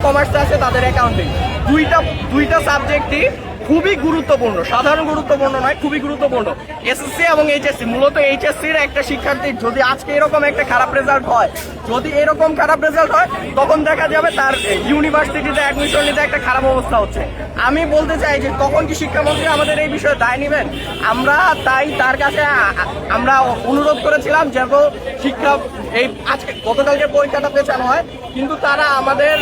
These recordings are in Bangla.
কমার্স আছে তাদের অ্যাকাউন্টিং, দুইটা সাবজেক্টই খুবই গুরুত্বপূর্ণ, সাধারণ গুরুত্বপূর্ণ নয়, খুবই গুরুত্বপূর্ণ। এসএসসি এবং এইচএসসি, মূলত এইচএসসির একটা শিক্ষার্থী যদি আজকে এরকম একটা খারাপ রেজাল্ট হয়, তখন দেখা যাবে তার ইউনিভার্সিটিতে অ্যাডমিশন নিতে একটা খারাপ অবস্থা হচ্ছে। আমি বলতে চাই যে তখন কি শিক্ষামন্ত্রী আমাদের এই বিষয়ে দায় নেবেন? আমরা তাই তার কাছে আমরা অনুরোধ করেছিলাম যেন এই আজকে গতকালকে পরীক্ষাটা পেছানো হয়, কিন্তু তারা আমাদের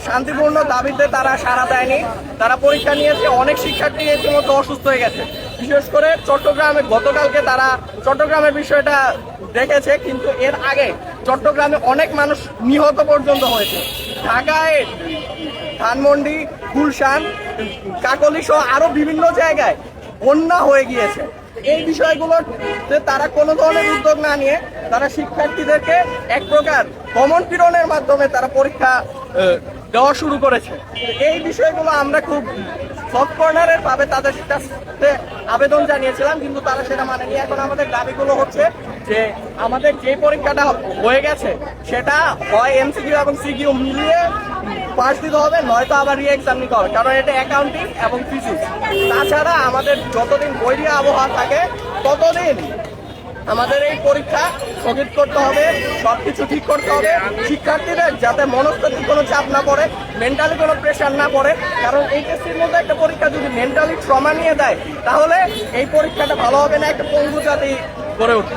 শান্তিপূর্ণ দাবিতে তারা সাড়া দেয়নি। তারা পরীক্ষা নিয়েছে, অনেক শিক্ষার্থী ইতিমধ্যে অসুস্থ হয়ে গেছে। বিশেষ করে চট্টগ্রামে গতকালকে তারা চট্টগ্রামের বিষয়টা দেখেছে, কিন্তু এর আগে চট্টগ্রামে অনেক মানুষ নিহত পর্যন্ত হয়েছে। ঢাকায় ধানমন্ডি, গুলশান, কাকলি সহ আরো বিভিন্ন জায়গায় বন্যা হয়ে গিয়েছে। এই বিষয়গুলোতে তারা কোনো ধরনের উদ্যোগ না নিয়ে তারা শিক্ষার্থীদেরকে এক প্রকার দমন পীড়নের মাধ্যমে তারা পরীক্ষা দেওয়া শুরু করেছে। এই বিষয়গুলো আমরা খুব সফট কর্নারের ভাবে তাদের কাছে আবেদন জানিয়েছিলাম, কিন্তু তারা সেটা মানেনি। এখন আমাদের দাবিগুলো হচ্ছে যে আমাদের যে পরীক্ষাটা হয়ে গেছে সেটা হয় এমসিকিউ এবং সিকিউ মিলিয়ে পাস দিতে হবে, নয়তো আবার রি এক্সাম নিতে হবে, কারণ এটা অ্যাকাউন্টিং এবং ফিজিক্স। তাছাড়া আমাদের যতদিন বৈরী আবহাওয়া থাকে ততদিন আমাদের এই পরীক্ষা স্থগিত করতে হবে, সবকিছু ঠিক করতে হবে। শিক্ষার্থীদের যাতে মনস্তাত্ত্বিক কোনো চাপ না পড়ে, মেন্টালি কোনো প্রেশার না পড়ে, কারণ এইচএসসির মধ্যে একটা পরীক্ষা যদি মেন্টালি ট্রমা নিয়ে দেয় তাহলে এই পরীক্ষাটা ভালো হবে না, একটা পঙ্গু জাতি গড়ে উঠবে।